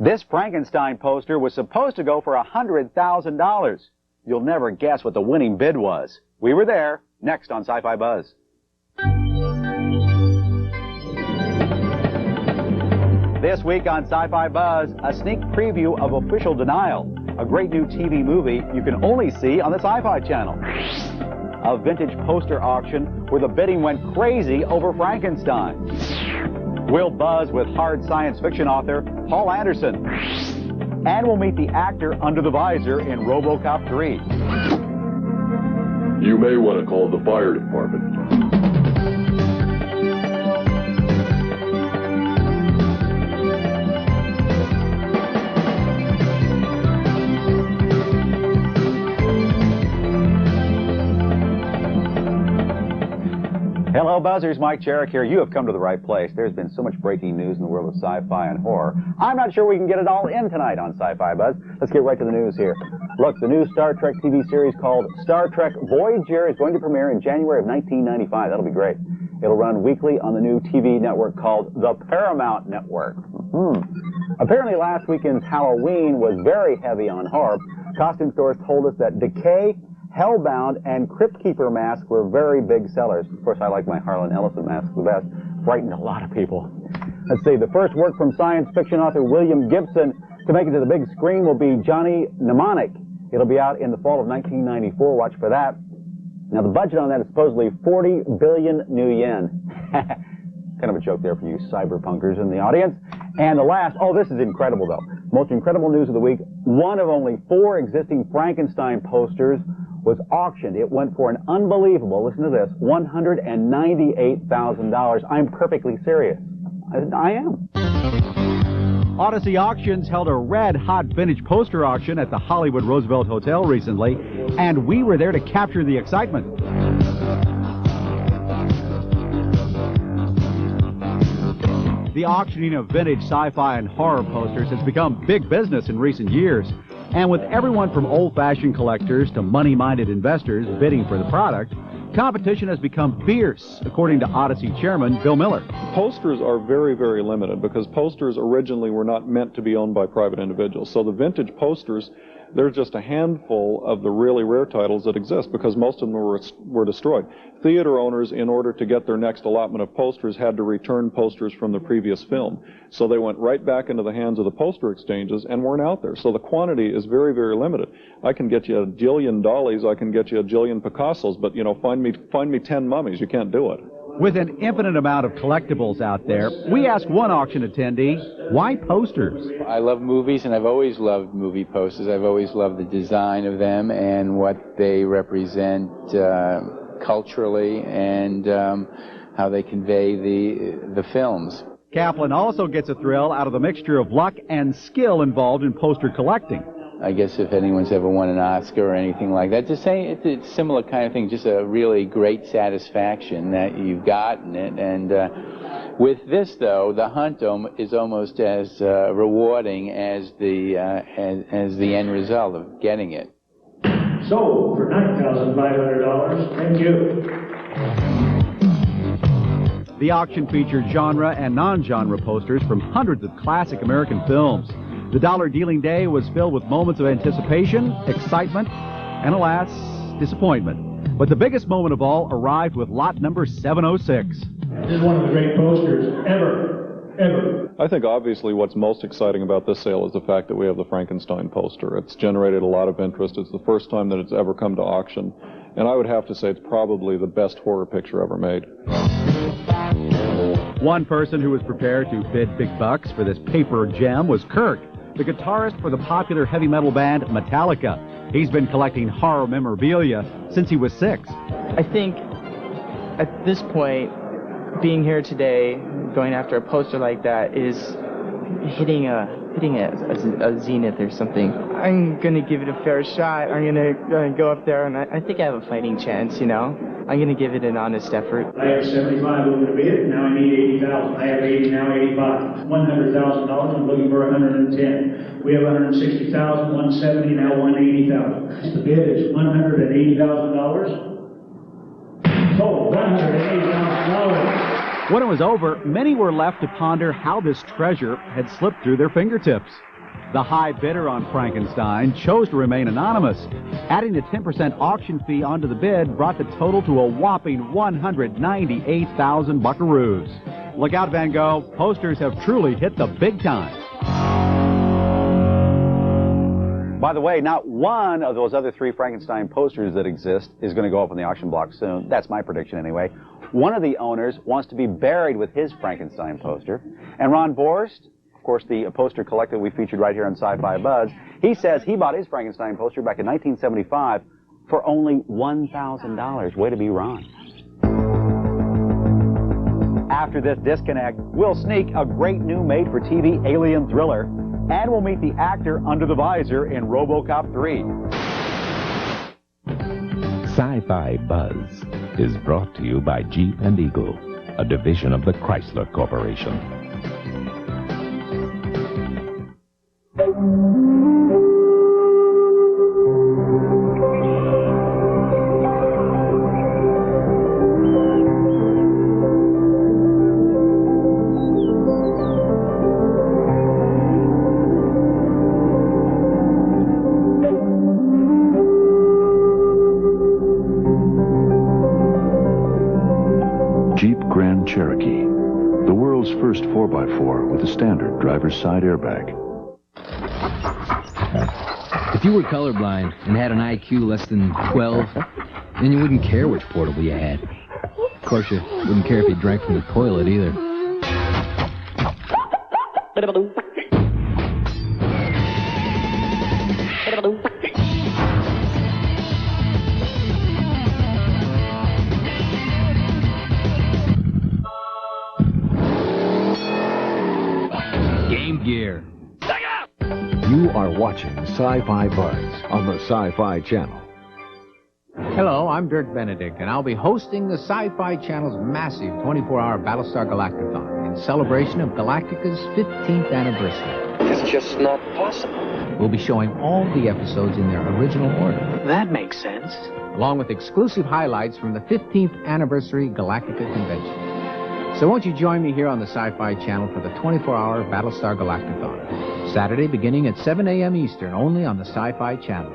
This Frankenstein poster was supposed to go for $100,000. You'll never guess what the winning bid was. We were there, next on Sci-Fi Buzz. This week on Sci-Fi Buzz, a sneak preview of Official Denial, a great new TV movie you can only see on the Sci-Fi Channel. A vintage poster auction where the bidding went crazy over Frankenstein. We'll buzz with hard science fiction author Paul Anderson. And we'll meet the actor under the visor in Robocop 3. You may want to call the fire department. Hello, Buzzers. Mike Jarek here. You have come to the right place. There's been so much breaking news in the world of sci-fi and horror. I'm not sure we can get it all in tonight on Sci-Fi Buzz. Let's get right to the news here. Look, the new Star Trek TV series called Star Trek Voyager is going to premiere in January of 1995. That'll be great. It'll run weekly on the new TV network called the Paramount Network. Apparently last weekend's Halloween was very heavy on horror. Costume stores told us that Decay, Hellbound, and Crypt Keeper masks were very big sellers. Of course, I like my Harlan Ellison mask the best. Frightened a lot of people. Let's see, the first work from science fiction author William Gibson to make it to the big screen will be Johnny Mnemonic. It'll be out in the fall of 1994. Watch for that. Now, the budget on that is supposedly 40 billion new yen. Kind of a joke there for you cyberpunkers in the audience. And the last, oh, this is incredible, though. Most incredible news of the week. One of only 4 existing Frankenstein posters was auctioned. It went for an unbelievable, listen to this, $198,000. I'm perfectly serious. I am. Odyssey Auctions held a red-hot vintage poster auction at the Hollywood Roosevelt Hotel recently, and we were there to capture the excitement. The auctioning of vintage sci-fi and horror posters has become big business in recent years. And with everyone from old-fashioned collectors to money-minded investors bidding for the product, competition has become fierce, according to Odyssey chairman Bill Miller. Posters are very, very limited because posters originally were not meant to be owned by private individuals. So the vintage posters, there's just a handful of the really rare titles that exist because most of them were destroyed. Theater owners, in order to get their next allotment of posters, had to return posters from the previous film. So they went right back into the hands of the poster exchanges and weren't out there. So the quantity is very, very limited. I can get you a jillion Dollies, I can get you a jillion Picassos, but, you know, find me 10 mummies. You can't do it. With an infinite amount of collectibles out there, we asked one auction attendee, why posters? I love movies, and I've always loved movie posters. I've always loved the design of them and what they represent culturally and how they convey the films. Kaplan also gets a thrill out of the mixture of luck and skill involved in poster collecting. I guess if anyone's ever won an Oscar or anything like that, just say it's a similar kind of thing, just a really great satisfaction that you've gotten it. And with this, though, the hunt is almost as rewarding as the end result of getting it. Sold for $9,500. Thank you. The auction featured genre and non-genre posters from hundreds of classic American films. The dollar dealing day was filled with moments of anticipation, excitement, and alas, disappointment. But the biggest moment of all arrived with lot number 706. This is one of the great posters ever. I think obviously what's most exciting about this sale is the fact that we have the Frankenstein poster. It's generated a lot of interest. It's the first time that it's ever come to auction. And I would have to say it's probably the best horror picture ever made. One person who was prepared to bid big bucks for this paper gem was Kirk, the guitarist for the popular heavy metal band Metallica. He's been collecting horror memorabilia since he was 6. I think at this point, being here today, going after a poster like that is hitting a zenith or something. I'm gonna give it a fair shot. I'm gonna go up there, and I think I have a fighting chance, you know. I'm gonna give it an honest effort. I have 75 over the bid, now I need 80,000. I have 80, now 85. $100,000, I'm looking for 110. We have 160,000, 170, now 180,000. The bid is $180,000. Sold, $180,000. When it was over, many were left to ponder how this treasure had slipped through their fingertips. The high bidder on Frankenstein chose to remain anonymous. Adding the 10% auction fee onto the bid brought the total to a whopping 198,000 buckaroos. Look out, Van Gogh. Posters have truly hit the big time. By the way, not one of those other 3 Frankenstein posters that exist is going to go up on the auction block soon. That's my prediction anyway. One of the owners wants to be buried with his Frankenstein poster. And Ron Borst, of course, the poster collector we featured right here on Sci-Fi Buzz, he says he bought his Frankenstein poster back in 1975 for only $1,000. Way to be Ron. After this disconnect, we'll sneak a great new made-for-TV alien thriller, and we'll meet the actor under the visor in Robocop 3. Sci-Fi Buzz is brought to you by Jeep and Eagle, a division of the Chrysler Corporation. Cherokee, the world's first 4x4 with a standard driver's side airbag. If you were colorblind and had an IQ less than 12, then you wouldn't care which portable you had. Of course, you wouldn't care if you drank from the toilet either. Game Gear. You are watching Sci-Fi Buzz on the Sci-Fi Channel. Hello, I'm Dirk Benedict, and I'll be hosting the Sci-Fi Channel's massive 24-hour Battlestar Galactathon in celebration of Galactica's 15th anniversary. It's just not possible. We'll be showing all the episodes in their original order. That makes sense. Along with exclusive highlights from the 15th anniversary Galactica convention. So won't you join me here on the Sci-Fi Channel for the 24-hour Battlestar Galactathon? Saturday beginning at 7 a.m. Eastern, only on the Sci-Fi Channel.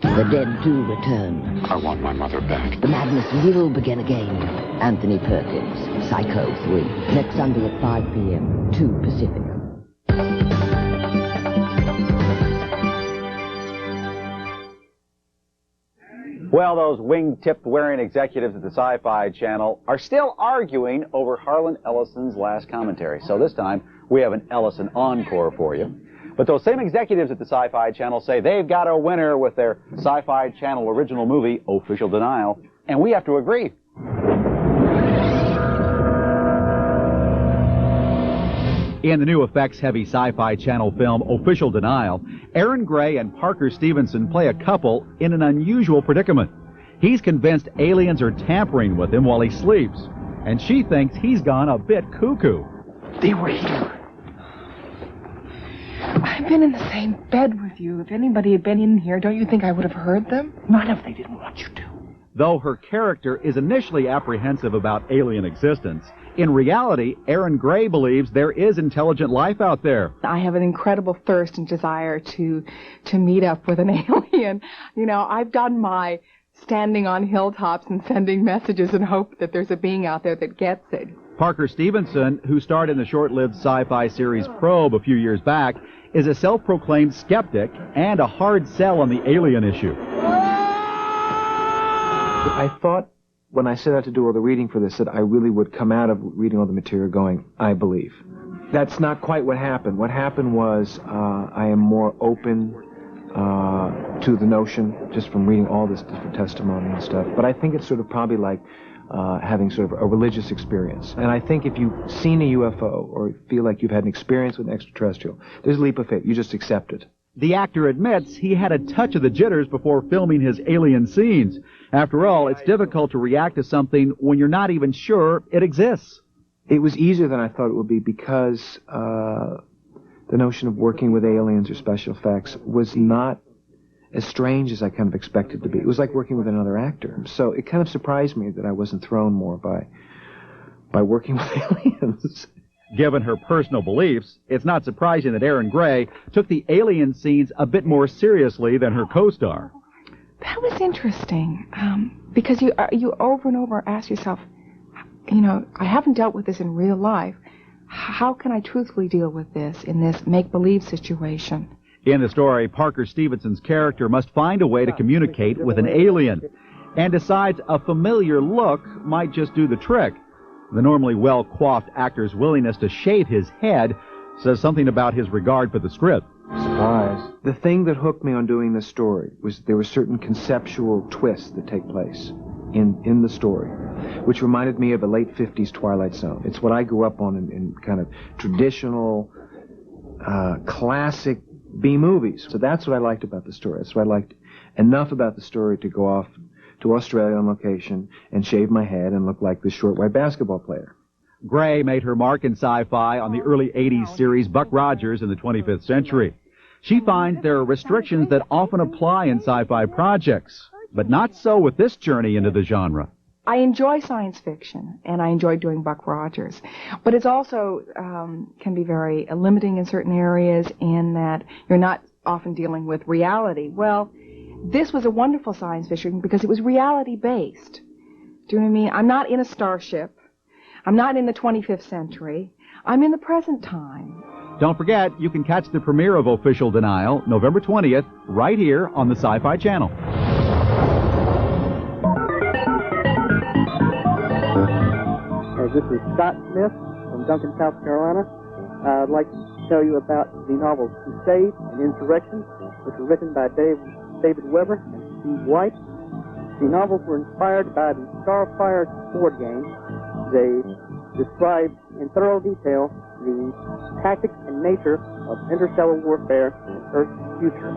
The dead do return. I want my mother back. The madness will begin again. Anthony Perkins, Psycho 3. Next Sunday at 5 p.m., 2 Pacific. Well, those wingtip-wearing executives at the Sci-Fi Channel are still arguing over Harlan Ellison's last commentary. So this time, we have an Ellison encore for you. But those same executives at the Sci-Fi Channel say they've got a winner with their Sci-Fi Channel original movie, Official Denial, and we have to agree. In the new effects-heavy Sci-Fi Channel film, Official Denial, Aaron Gray and Parker Stevenson play a couple in an unusual predicament. He's convinced aliens are tampering with him while he sleeps, and she thinks he's gone a bit cuckoo. They were here. I've been in the same bed with you. If anybody had been in here, don't you think I would have heard them? Not if they didn't want you to. Though her character is initially apprehensive about alien existence, in reality, Aaron Gray believes there is intelligent life out there. I have an incredible thirst and desire to meet up with an alien. You know, I've done my standing on hilltops and sending messages and hope that there's a being out there that gets it. Parker Stevenson, who starred in the short-lived sci-fi series Probe a few years back, is a self-proclaimed skeptic and a hard sell on the alien issue. I thought when I set out to do all the reading for this that I really would come out of reading all the material going, I believe. That's not quite what happened. What happened was I am more open to the notion just from reading all this different testimony and stuff. But I think it's sort of probably like having sort of a religious experience. And I think if you've seen a UFO or feel like you've had an experience with an extraterrestrial, there's a leap of faith. You just accept it. The actor admits he had a touch of the jitters before filming his alien scenes. After all, it's difficult to react to something when you're not even sure it exists. It was easier than I thought it would be because the notion of working with aliens or special effects was not as strange as I kind of expected to be. It was like working with another actor. So it kind of surprised me that I wasn't thrown more by working with aliens. Given her personal beliefs, it's not surprising that Erin Gray took the alien scenes a bit more seriously than her co-star. That was interesting, because you over and over ask yourself, you know, I haven't dealt with this in real life. How can I truthfully deal with this in this make-believe situation? In the story, Parker Stevenson's character must find a way to communicate with an alien, and decides a familiar look might just do the trick. The normally well-coiffed actor's willingness to shave his head says something about his regard for the script. Surprise. The thing that hooked me on doing this story was there were certain conceptual twists that take place in the story, which reminded me of a late 50s Twilight Zone. It's what I grew up on in kind of traditional, classic B-movies. So that's what I liked about the story. That's what I liked enough about the story to go off to Australia on location and shave my head and look like this short white basketball player. Gray made her mark in sci-fi on the early 80s series Buck Rogers in the 25th Century. She finds there are restrictions that often apply in sci-fi projects, but not so with this journey into the genre. I enjoy science fiction, and I enjoy doing Buck Rogers, but it's also can be very limiting in certain areas in that you're not often dealing with reality. Well, this was a wonderful science fiction because it was reality-based. Do you know what I mean? I'm not in a starship. I'm not in the 25th century. I'm in the present time. Don't forget, you can catch the premiere of Official Denial, November 20th, right here on the Sci-Fi Channel. This is Scott Smith from Duncan, South Carolina. I'd like to tell you about the novels Crusade and Insurrection, which were written by David Weber and Steve White. The novels were inspired by the Starfire board game. They describe in thorough detail the tactics and nature of interstellar warfare in Earth's future.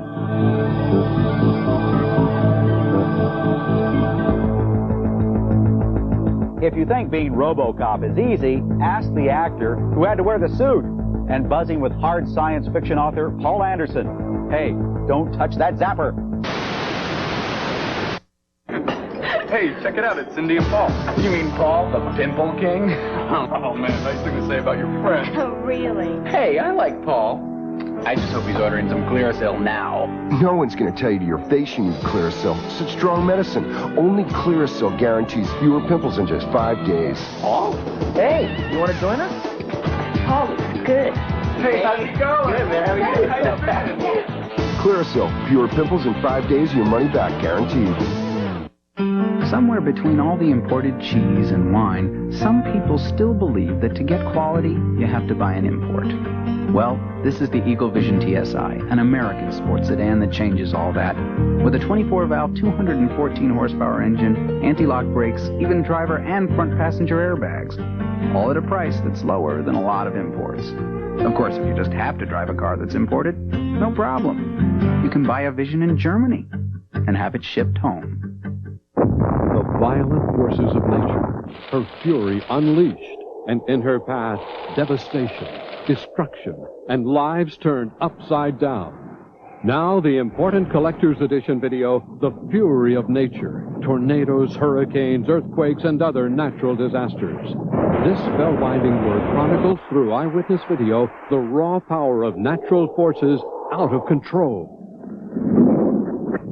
If you think being Robocop is easy, ask the actor who had to wear the suit and buzzing with hard science fiction author Paul Anderson. Hey, don't touch that zapper. Hey, check it out, it's Cindy and Paul. You mean Paul, the Pimple King? Oh man, nice thing to say about your friend. Oh, really? Hey, I like Paul. I just hope he's ordering some Clearasil now. No one's going to tell you to your face you need Clearasil. Such strong medicine. Only Clearasil guarantees fewer pimples in just 5 days. Paul? Hey, you want to join us? Paul, good. Hey, how's it going? Good, man. How are you? Clearasil. Fewer pimples in 5 days, your money back guaranteed. Somewhere between all the imported cheese and wine, some people still believe that to get quality, you have to buy an import. Well, this is the Eagle Vision TSI, an American sports sedan that changes all that. With a 24-valve, 214-horsepower engine, anti-lock brakes, even driver and front passenger airbags. All at a price that's lower than a lot of imports. Of course, if you just have to drive a car that's imported, no problem. You can buy a Vision in Germany and have it shipped home. The violent forces of nature, her fury unleashed, and in her path, devastation, destruction, and lives turned upside down. Now the important collector's edition video, The Fury of Nature, tornadoes, hurricanes, earthquakes, and other natural disasters. This spellbinding work chronicles through eyewitness video the raw power of natural forces out of control.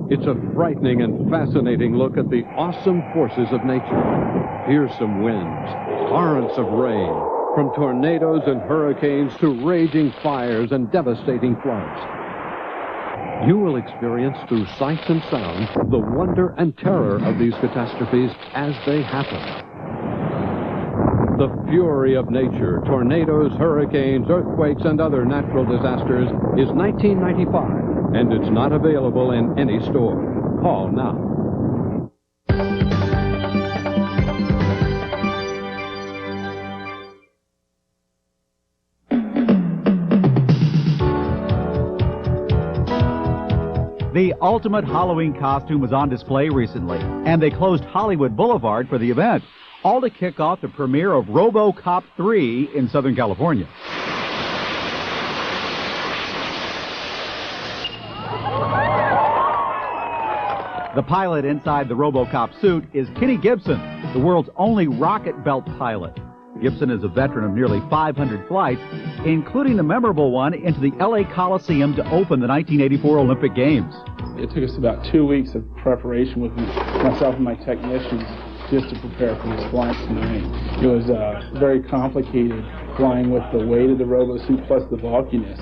It's a frightening and fascinating look at the awesome forces of nature. Fearsome winds, torrents of rain, from tornadoes and hurricanes to raging fires and devastating floods. You will experience through sights and sound the wonder and terror of these catastrophes as they happen. The Fury of Nature, tornadoes, hurricanes, earthquakes, and other natural disasters is $19.95, and it's not available in any store. Call now. The ultimate Halloween costume was on display recently, and they closed Hollywood Boulevard for the event, all to kick off the premiere of Robocop 3 in Southern California. The pilot inside the Robocop suit is Kenny Gibson, the world's only rocket belt pilot. Gibson is a veteran of nearly 500 flights, including the memorable one into the L.A. Coliseum to open the 1984 Olympic Games. It took us about 2 weeks of preparation with myself and my technicians just to prepare for this flight tonight. It was very complicated flying with the weight of the robo-suit plus the bulkiness.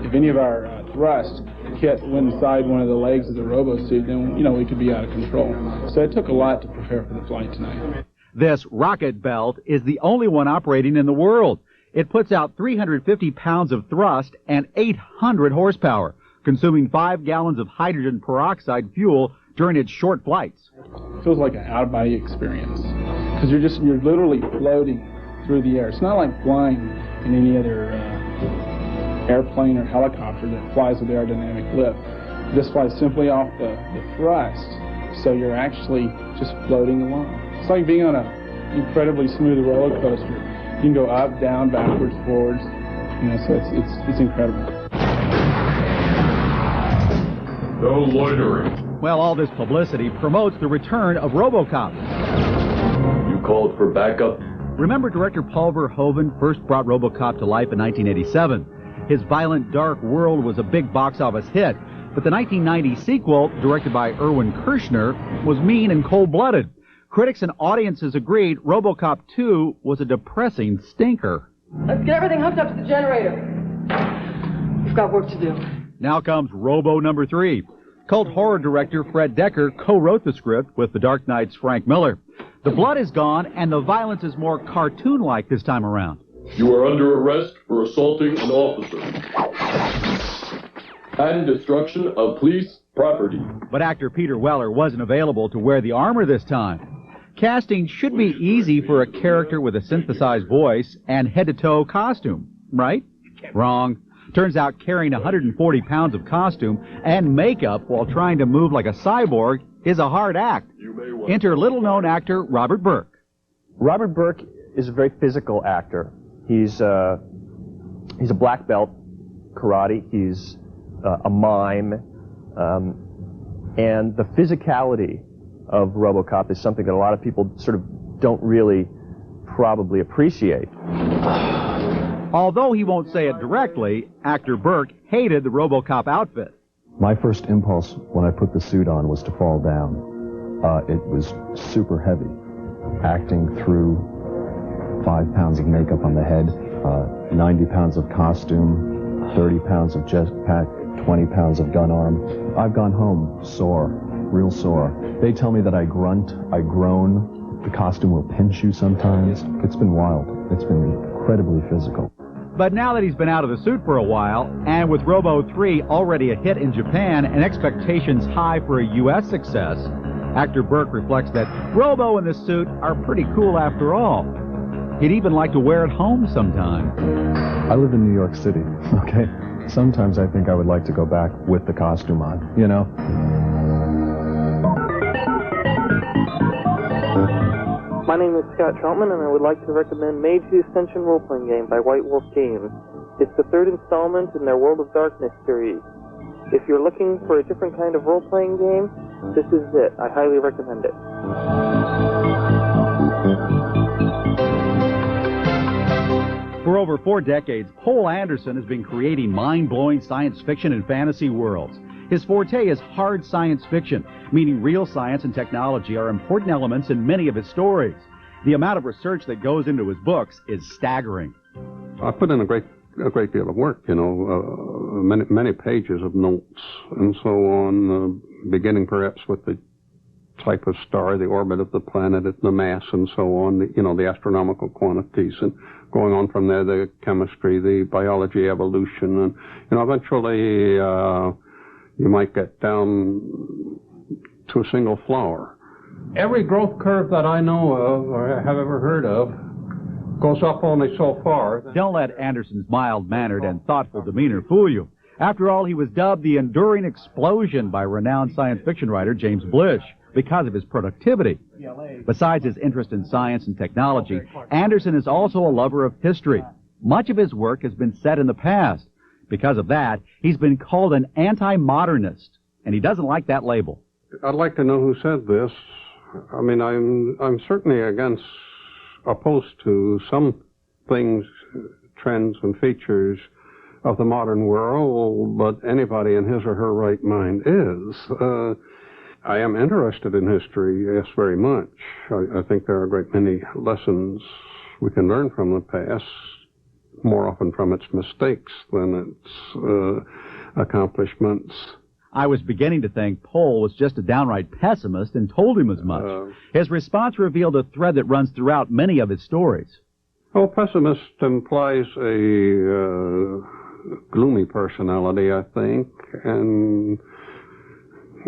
If any of our thrust hit inside one of the legs of the robo-suit, then, we could be out of control. So it took a lot to prepare for the flight tonight. This rocket belt is the only one operating in the world. It puts out 350 pounds of thrust and 800 horsepower, consuming 5 gallons of hydrogen peroxide fuel during its short flights. It feels like an out-of-body experience because you're literally floating through the air. It's not like flying in any other airplane or helicopter that flies with aerodynamic lift. This flies simply off the thrust, so you're actually just floating along. It's like being on an incredibly smooth roller coaster. You can go up, down, backwards, forwards. So it's incredible. No loitering. Well, all this publicity promotes the return of Robocop. You called for backup? Remember director Paul Verhoeven first brought Robocop to life in 1987. His violent, dark world was a big box office hit, but the 1990 sequel, directed by Irwin Kershner, was mean and cold-blooded. Critics and audiences agreed Robocop 2 was a depressing stinker. Let's get everything hooked up to the generator. We've got work to do. Now comes Robo number 3. Cult horror director Fred Decker co-wrote the script with The Dark Knight's Frank Miller. The blood is gone, and the violence is more cartoon-like this time around. You are under arrest for assaulting an officer and destruction of police property. But actor Peter Weller wasn't available to wear the armor this time. Casting should be easy for a character with a synthesized voice and head-to-toe costume, right? Wrong. Turns out carrying 140 pounds of costume and makeup while trying to move like a cyborg is a hard act. Enter little-known actor Robert Burke. Robert Burke is a very physical actor. He's a black belt karate. He's a mime, and the physicality of Robocop is something that a lot of people sort of don't really probably appreciate. Although he won't say it directly, actor Burke hated the Robocop outfit. My first impulse when I put the suit on was to fall down. It was super heavy. Acting through 5 pounds of makeup on the head, 90 pounds of costume, 30 pounds of jetpack, 20 pounds of gun arm. I've gone home sore, real sore. They tell me that I grunt, I groan, the costume will pinch you sometimes. It's been wild. It's been incredibly physical. But now that he's been out of the suit for a while, and with Robo 3 already a hit in Japan and expectations high for a U.S. success, actor Burke reflects that Robo and the suit are pretty cool after all. He'd even like to wear it home sometime. I live in New York City, okay? Sometimes I think I would like to go back with the costume on, you know? My name is Scott Troutman, and I would like to recommend Mage the Ascension role-playing game by White Wolf Games. It's the third installment in their World of Darkness series. If you're looking for a different kind of role-playing game, this is it. I highly recommend it. For over 4 decades, Poul Anderson has been creating mind-blowing science fiction and fantasy worlds. His forte is hard science fiction, meaning real science and technology are important elements in many of his stories. The amount of research that goes into his books is staggering. I put in a great deal of work, many pages of notes and so on, beginning perhaps with the type of star, the orbit of the planet, the mass, and so on, the astronomical quantities, and going on from there, the chemistry, the biology, evolution, and, eventually, you might get down to a single flower. Every growth curve that I know of or have ever heard of goes up only so far. Don't let Anderson's mild-mannered and thoughtful demeanor fool you. After all, he was dubbed the enduring explosion by renowned science fiction writer James Blish because of his productivity. Besides his interest in science and technology, Anderson is also a lover of history. Much of his work has been set in the past. Because of that, he's been called an anti-modernist, and he doesn't like that label. I'd like to know who said this. I mean, I'm certainly against opposed to some things, trends and features of the modern world, but anybody in his or her right mind is. I am interested in history, yes, very much. I think there are a great many lessons we can learn from the past, more often from its mistakes than its accomplishments. I was beginning to think Pohl was just a downright pessimist and told him as much. His response revealed a thread that runs throughout many of his stories. Well, pessimist implies a gloomy personality, I think, and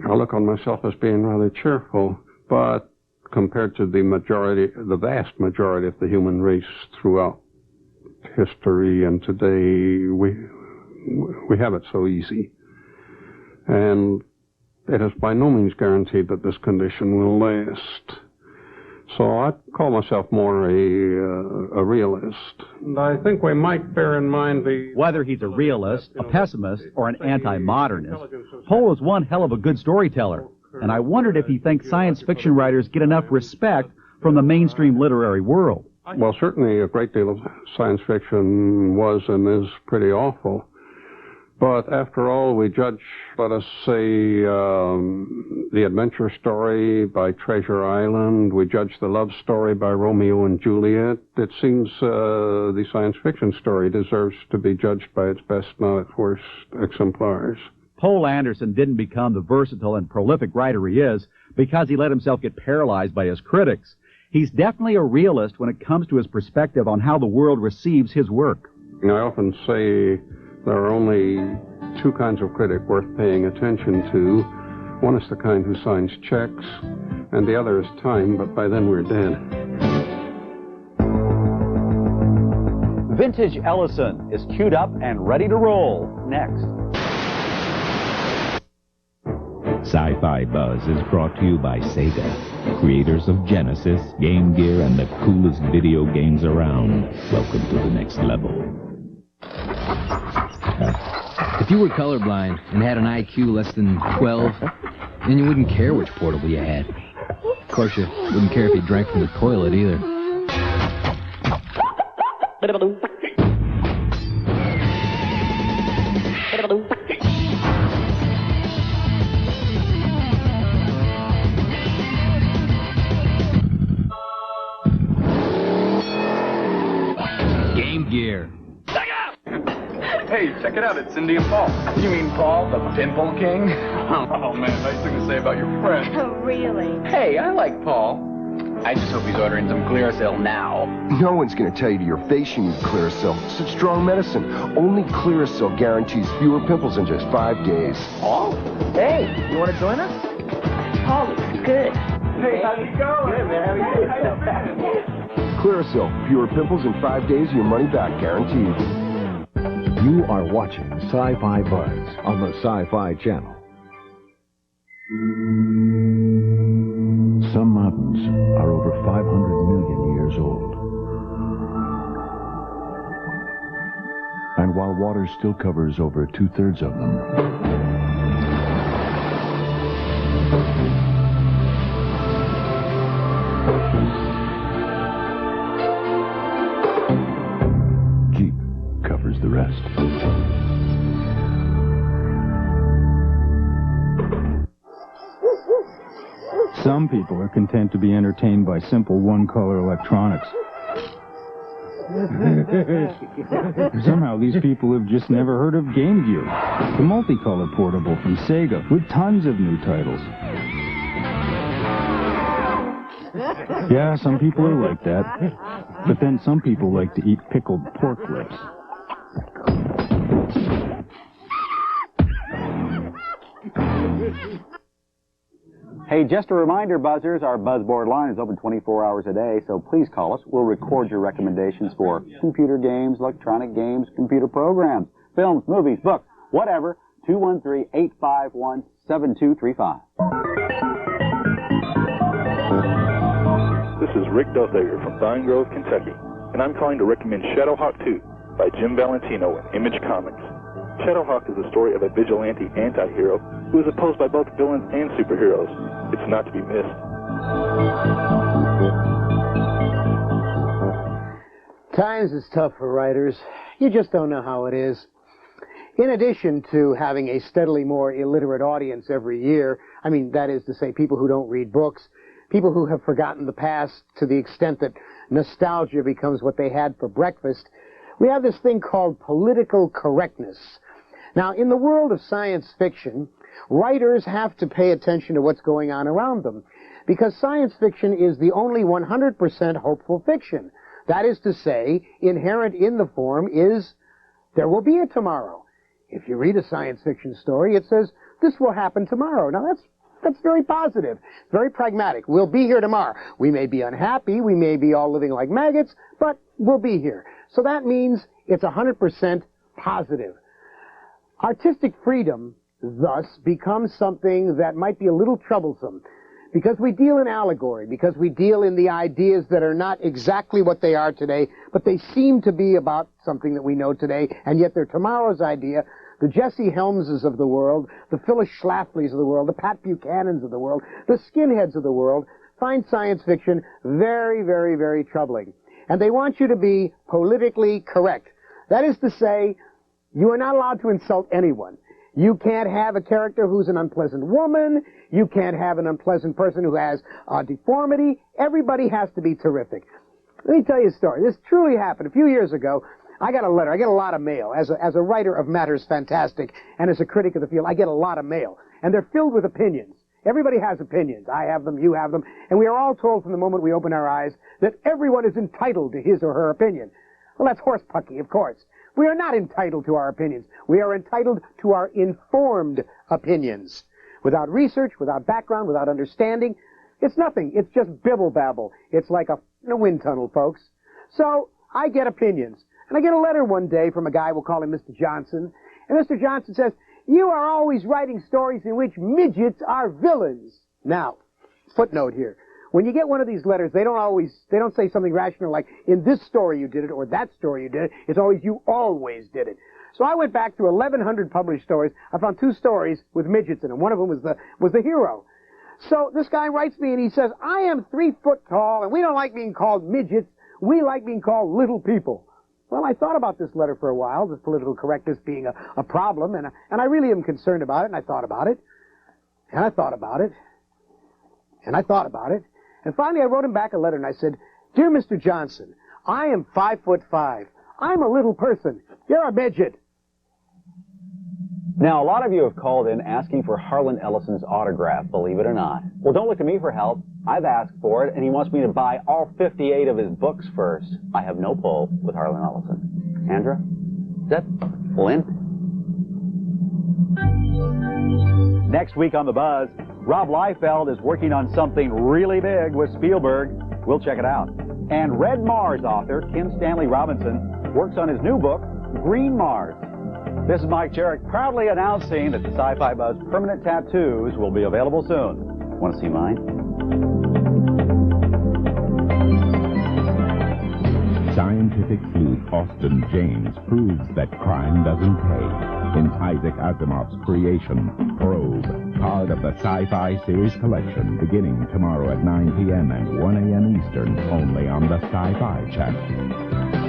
I look on myself as being rather cheerful, but compared to the vast majority of the human race throughout history and today, we have it so easy. And it is by no means guaranteed that this condition will last. So I call myself more a realist. And I think we might bear in mind whether he's a realist, a pessimist, or an anti-modernist, Pohl is one hell of a good storyteller. And I wondered if he thinks science fiction writers get enough respect from the mainstream literary world. Well, certainly a great deal of science fiction was and is pretty awful. But after all, we judge, let us say, the adventure story by Treasure Island. We judge the love story by Romeo and Juliet. It seems the science fiction story deserves to be judged by its best, not its worst exemplars. Pohl Anderson didn't become the versatile and prolific writer he is because he let himself get paralyzed by his critics. He's definitely a realist when it comes to his perspective on how the world receives his work. I often say there are only two kinds of critic worth paying attention to. One is the kind who signs checks, and the other is time, but by then we're dead. Vintage Ellison is queued up and ready to roll. Next. Sci-Fi Buzz is brought to you by Sega, creators of Genesis, Game Gear, and the coolest video games around. Welcome to the next level. If you were colorblind and had an IQ less than 12, then you wouldn't care which portable you had. Of course, you wouldn't care if you drank from the toilet either. Game Gear. Hey, check it out, it's Cindy and Paul. You mean Paul, the Pimple King? Oh, man, nice thing to say about your friend. Oh, really? Hey, I like Paul. I just hope he's ordering some Clearasil now. No one's going to tell you to your face you need Clearasil. Such strong medicine. Only Clearasil guarantees fewer pimples in just 5 days. Paul? Hey, you want to join us? Paul looks good. Hey, how's it going? Good, man. How you doing? Clearasil. Fewer pimples in 5 days, your money back guaranteed. You are watching Sci-Fi Buzz on the Sci-Fi Channel. Some mountains are over 500 million years old. And while water still covers over 2/3 of them, Jeep covers the rest. Some people are content to be entertained by simple one-color electronics. Somehow these people have just never heard of Game Gear, the multicolor portable from Sega with tons of new titles. Yeah, some people are like that, but then some people like to eat pickled pork lips. Hey, just a reminder, Buzzers, our Buzzboard line is open 24 hours a day, so please call us. We'll record your recommendations for computer games, electronic games, computer programs, films, movies, books, whatever. 213-851-7235. This is Rick Dothager from Pine Grove, Kentucky, and I'm calling to recommend Shadowhawk 2 by Jim Valentino in Image Comics. Shadowhawk is the story of a vigilante anti-hero who is opposed by both villains and superheroes. It's not to be missed. Times is tough for writers. You just don't know how it is. In addition to having a steadily more illiterate audience every year, I mean, that is to say, people who don't read books, people who have forgotten the past to the extent that nostalgia becomes what they had for breakfast, we have this thing called political correctness. Now, in the world of science fiction, writers have to pay attention to what's going on around them, because science fiction is the only 100% hopeful fiction. That is to say, inherent in the form is, there will be a tomorrow. If you read a science fiction story, it says, this will happen tomorrow. Now, that's very positive, very pragmatic. We'll be here tomorrow. We may be unhappy, we may be all living like maggots, but we'll be here. So that means it's 100% positive. Artistic freedom, thus, becomes something that might be a little troublesome, because we deal in allegory, because we deal in the ideas that are not exactly what they are today, but they seem to be about something that we know today, and yet they're tomorrow's idea. The Jesse Helmses of the world, the Phyllis Schlaflys of the world, the Pat Buchanans of the world, the skinheads of the world find science fiction very, very, very troubling. And they want you to be politically correct. That is to say, you are not allowed to insult anyone. You can't have a character who's an unpleasant woman. You can't have an unpleasant person who has a deformity. Everybody has to be terrific. Let me tell you a story. This truly happened. A few years ago, I got a letter. I get a lot of mail. As a writer of Matters Fantastic and as a critic of the field, I get a lot of mail. And they're filled with opinions. Everybody has opinions. I have them, you have them. And we are all told from the moment we open our eyes that everyone is entitled to his or her opinion. Well, that's horsepucky, of course. We are not entitled to our opinions. We are entitled to our informed opinions. Without research, without background, without understanding, it's nothing. It's just bibble-babble. It's like a wind tunnel, folks. So I get opinions. And I get a letter one day from a guy, we'll call him Mr. Johnson. And Mr. Johnson says, you are always writing stories in which midgets are villains. Now, footnote here. When you get one of these letters, they don't say something rational like, in this story you did it, or that story you did it. It's always, you always did it. So I went back through 1,100 published stories. I found 2 stories with midgets in them. One of them was the hero. So this guy writes me and he says, I am 3 foot tall, and we don't like being called midgets. We like being called little people. Well, I thought about this letter for a while, this political correctness being a problem, and I really am concerned about it, and I thought about it, and I thought about it, and I thought about it. And finally, I wrote him back a letter, and I said, Dear Mr. Johnson, I am 5'5". I'm a little person. You're a midget. Now, a lot of you have called in asking for Harlan Ellison's autograph, believe it or not. Well, don't look to me for help. I've asked for it, and he wants me to buy all 58 of his books first. I have no pull with Harlan Ellison. Andra? Is that Lint? Next week on The Buzz, Rob Liefeld is working on something really big with Spielberg. We'll check it out. And Red Mars author Kim Stanley Robinson works on his new book, Green Mars. This is Mike Jarek proudly announcing that the Sci-Fi Buzz permanent tattoos will be available soon. Want to see mine? Scientific sleuth Austin James proves that crime doesn't pay in Isaac Asimov's creation, Probe, part of the Sci-Fi series collection, beginning tomorrow at 9 p.m. and 1 a.m. Eastern, only on the Sci-Fi Channel.